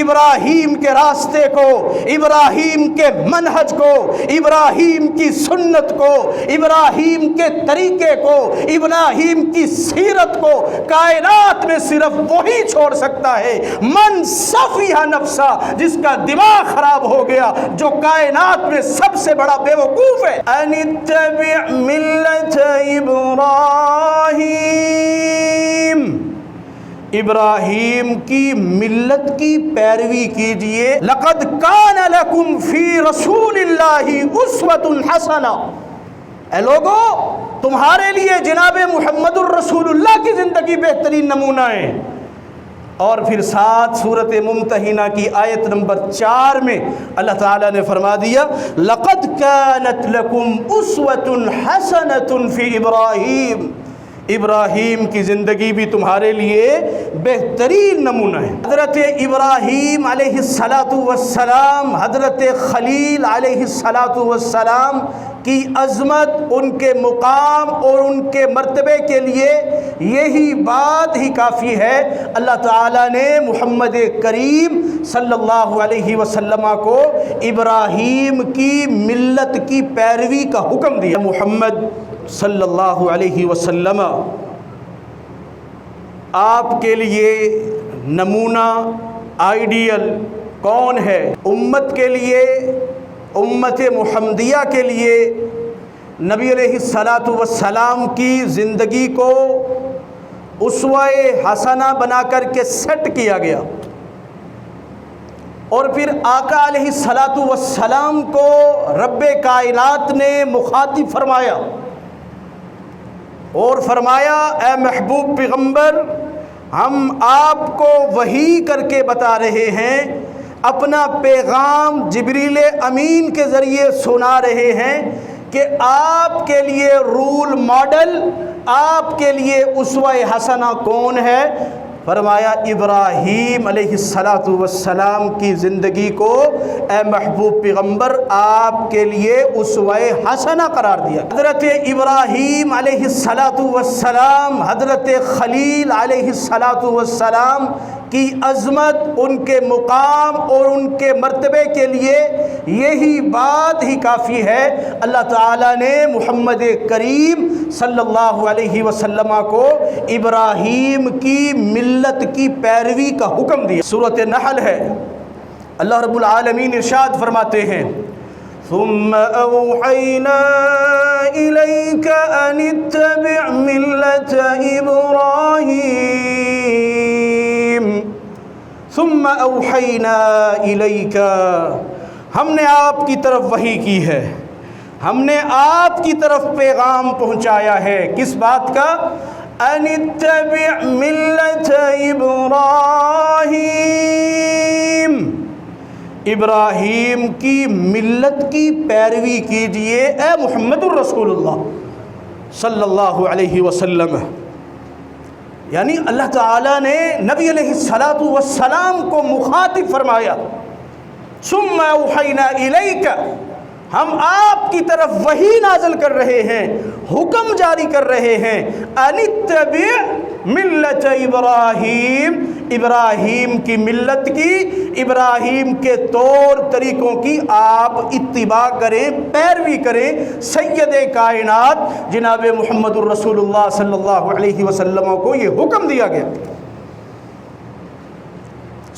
ابراہیم کے راستے کو، ابراہیم کے منہج کو، ابراہیم کی سنت کو، ابراہیم کے طریقے کو، ابراہیم کی سیرت کو کائنات میں صرف وہی چھوڑ سکتا ہے، من صفیہ نفسا، جس کا دماغ خراب ہو گیا، جو کائنات میں سب سے بڑا بے وقوف ہے۔ ان اتبع ملت ابراہیم، ابراہیم کی ملت کی پیروی کیجئے۔ لقد کان لکم فی رسول اللہ اسوۃ حسنہ، اے لوگو تمہارے لیے جناب محمد الرسول اللہ کی زندگی بہترین نمونہ ہے۔ اور پھر ساتھ سورۃ ممتحنہ کی آیت نمبر 4 میں اللہ تعالیٰ نے فرما دیا لقد کانت لکم اسوۃ حسنۃ فی ابراہیم، ابراہیم کی زندگی بھی تمہارے لیے بہترین نمونہ ہے۔ حضرت ابراہیم علیہ السلام، حضرت خلیل علیہ السلام کی عظمت، ان کے مقام اور ان کے مرتبے کے لیے یہی بات ہی کافی ہے۔ اللہ تعالیٰ نے محمد کریم صلی اللہ علیہ وسلم کو ابراہیم کی ملت کی پیروی کا حکم دیا۔ محمد صلی اللہ علیہ وسلم آپ کے لیے نمونہ آئیڈیل کون ہے؟ امت کے لیے، امت محمدیہ کے لیے نبی علیہ السلام کی زندگی کو اسوہ حسنہ بنا کر کے سیٹ کیا گیا، اور پھر آقا علیہ السلام کو رب کائنات نے مخاطب فرمایا اور فرمایا اے محبوب پیغمبر، ہم آپ کو وحی کر کے بتا رہے ہیں، اپنا پیغام جبریل امین کے ذریعے سنا رہے ہیں کہ آپ کے لیے رول ماڈل، آپ کے لیے اسوہ حسنہ کون ہے؟ فرمایا ابراہیم علیہ السلام کی زندگی کو اے محبوب پیغمبر آپ کے لیے اسوہ حسنہ قرار دیا۔ حضرت ابراہیم علیہ السلام، حضرت خلیل علیہ السلام کی عظمت، ان کے مقام اور ان کے مرتبے کے لیے یہی بات ہی کافی ہے۔ اللہ تعالیٰ نے محمد کریم صلی اللہ علیہ وسلم کو ابراہیم کی ملت کی پیروی کا حکم دیا۔ سورۃ نحل ہے، اللہ رب العالمین ارشاد فرماتے ہیں ثم اوحینا الیک ان اتبع ملت ابراہیم، ثم اوحینا الیک، ہم نے آپ کی طرف وحی کی ہے، ہم نے آپ کی طرف پیغام پہنچایا ہے، کس بات کا؟ ان اتبع ملت ابراہیم، ابراہیم کی ملت کی پیروی کیجئے اے محمد الرسول اللہ صلی اللہ علیہ وسلم۔ یعنی اللہ تعالیٰ نے نبی علیہ السلام کو مخاطب فرمایا ثم اوحینا الیک، ہم آپ کی طرف وحی نازل کر رہے ہیں، حکم جاری کر رہے ہیں ان اتبع ملت ابراہیم، ابراہیم کی ملت کی، ابراہیم کے طور طریقوں کی آپ اتباع کریں، پیروی کریں۔ سید کائنات جناب محمد الرسول اللہ صلی اللہ علیہ وسلم کو یہ حکم دیا گیا۔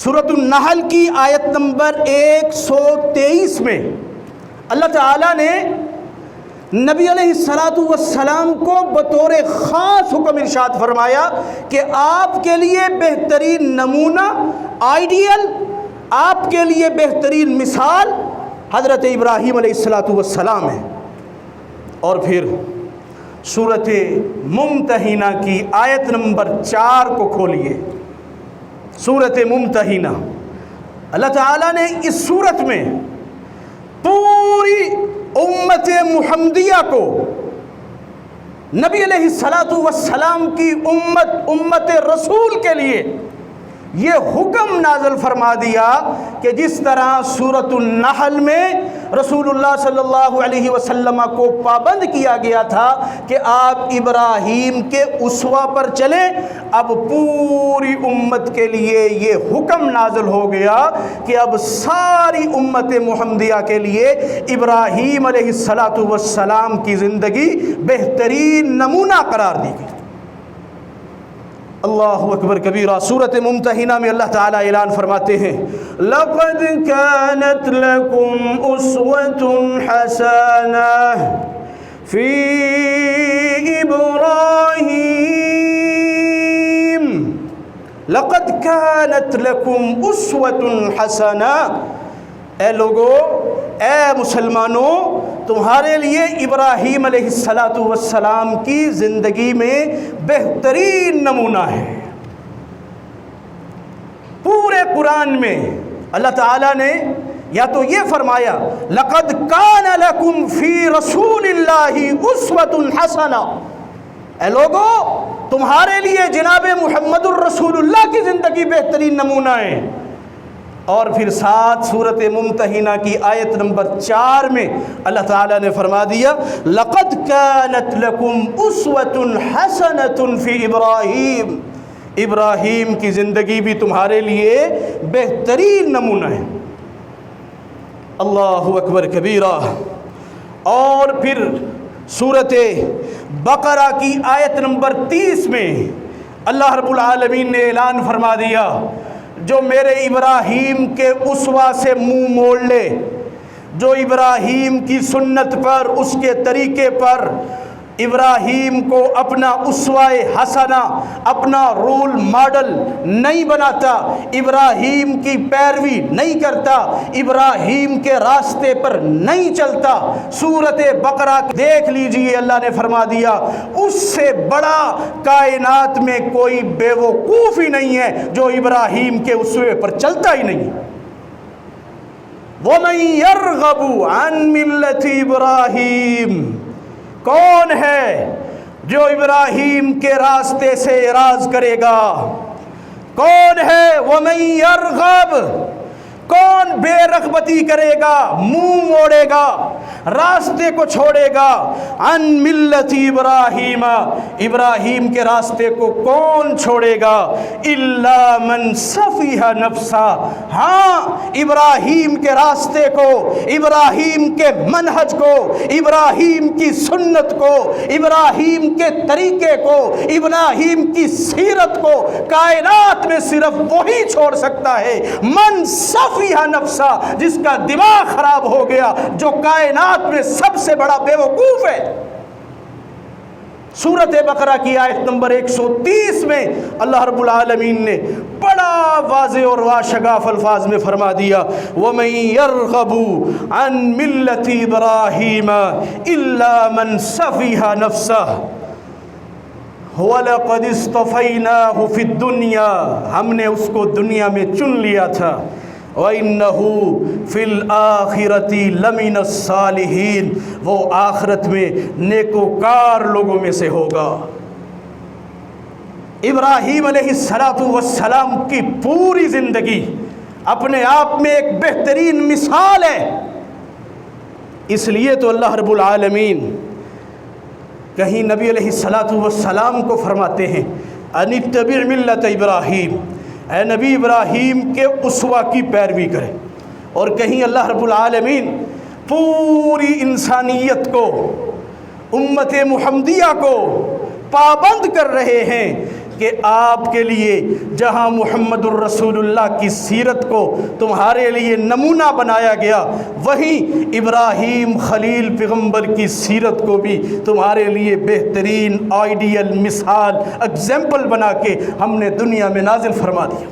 سورۃ النحل کی آیت نمبر 123 میں اللہ تعالیٰ نے نبی علیہ السلام کو بطور خاص حکم ارشاد فرمایا کہ آپ کے لیے بہترین نمونہ، آئیڈیل، آپ کے لیے بہترین مثال حضرت ابراہیم علیہ السلام ہے۔ اور پھر سورۃ ممتحنہ کی آیت نمبر 4 کو کھولیے۔ سورۃ ممتحنہ، اللہ تعالیٰ نے اس سورت میں پوری امت محمدیہ کو، نبی علیہ السلام کی امت رسول کے لیے یہ حکم نازل فرما دیا کہ جس طرح سورۃ النحل میں رسول اللہ صلی اللہ علیہ وسلم کو پابند کیا گیا تھا کہ آپ ابراہیم کے اسوہ پر چلیں، اب پوری امت کے لیے یہ حکم نازل ہو گیا کہ اب ساری امت محمدیہ کے لیے ابراہیم علیہ السلام کی زندگی بہترین نمونہ قرار دی گئی۔ اللہ اکبر کبیرہ۔ سورۃ ممتحنہ میں اللہ تعالیٰ اعلان فرماتے ہیں لَقَدْ كَانَتْ لَكُمْ أُسْوَةٌ حَسَنَةٌ فِي إِبْرَاهِيمَ لَقَدْ كَانَتْ لَكُمْ أُسْوَةٌ حَسَنَةٌ، اے لوگو، اے مسلمانوں، تمہارے لیے ابراہیم علیہ السلام کی زندگی میں بہترین نمونہ ہے۔ پورے قرآن میں اللہ تعالیٰ نے یا تو یہ فرمایا لَقَدْ كَانَ لَكُمْ فِي رَسُولِ اللَّهِ أُسْوَةٌ حَسَنَةٌ، اے لوگو، تمہارے لیے جناب محمد الرسول اللہ کی زندگی بہترین نمونہ ہے۔ اور پھر ساتھ سورۃ ممتحنہ کی آیت نمبر 4 میں اللہ تعالیٰ نے فرما دیا لَقَدْ كَانَتْ لَكُمْ أُسْوَةٌ حَسَنَةٌ فِي إِبْرَاهِيمَ، ابراہیم کی زندگی بھی تمہارے لیے بہترین نمونہ ہے۔ اللہ اکبر کبیرہ۔ اور پھر سورۃ بقرہ کی آیت نمبر 30 میں اللہ رب العالمین نے اعلان فرما دیا جو میرے ابراہیم کے اسوہ سے منہ موڑ لے، جو ابراہیم کی سنت پر، اس کے طریقے پر ابراہیم کو اپنا اسوہ حسنہ، اپنا رول ماڈل نہیں بناتا، ابراہیم کی پیروی نہیں کرتا، ابراہیم کے راستے پر نہیں چلتا، سورۃ بقرہ دیکھ لیجئے، اللہ نے فرما دیا اس سے بڑا کائنات میں کوئی بے وقوف ہی نہیں ہے جو ابراہیم کے اسوے پر چلتا ہی نہیں۔ وَمَن يَرْغَبُ عَن مِّلَّةِ إِبْرَاهِيمَ، کون ہے جو ابراہیم کے راستے سے اعراض کرے گا؟ کون ہے وَمَن يَرْغَبُ، کون بے رغبتی کرے گا، منہ موڑے گا، راستے کو چھوڑے گا؟ عن ملت ابراہیم، ابراہیم کے راستے کو کون چھوڑے گا؟ الا من سفیہ نفسہ، ہاں ابراہیم کے راستے کو، ابراہیم کے منہج کو، ابراہیم کی سنت کو، ابراہیم کے طریقے کو، ابراہیم کی سیرت کو کائنات میں صرف وہی چھوڑ سکتا ہے من سفیہ نفسہ، جس کا دماغ خراب ہو گیا، جو کائنات میں سب سے بڑا بے وقوف ہے۔ سورۃ بقرہ کی آیت نمبر 130 میں اللہ رب العالمین نے بڑا واضح اور واشگاف الفاظ میں فرما دیا وَمَن يَرْغَبُ عَن مِّلَّةِ إِبْرَاهِيمَ إِلَّا مَن سَفِيهَ نَفْسَهُ وَلَقَدِ اصْطَفَيْنَاهُ فِي الدُّنْيَا، ہم نے اس کو دنیا میں چن لیا تھا، وَإِنَّهُ فِي الْآخِرَةِ لَمِنَ الصَّالِحِينَ، وہ آخرت میں نیکوکار لوگوں میں سے ہوگا۔ ابراہیم علیہ السلام کی پوری زندگی اپنے آپ میں ایک بہترین مثال ہے۔ اس لیے تو اللہ رب العالمین کہیں نبی علیہ السلام کو فرماتے ہیں ان اتبع ملت ابراہیم، اے نبی ابراہیم کے اسوہ کی پیروی کرے، اور کہیں اللہ رب العالمین پوری انسانیت کو، امت محمدیہ کو پابند کر رہے ہیں کہ آپ کے لیے جہاں محمد الرسول اللہ کی سیرت کو تمہارے لیے نمونہ بنایا گیا، وہیں ابراہیم خلیل پیغمبر کی سیرت کو بھی تمہارے لیے بہترین آئیڈیل مثال ایگزامپل بنا کے ہم نے دنیا میں نازل فرما دیا۔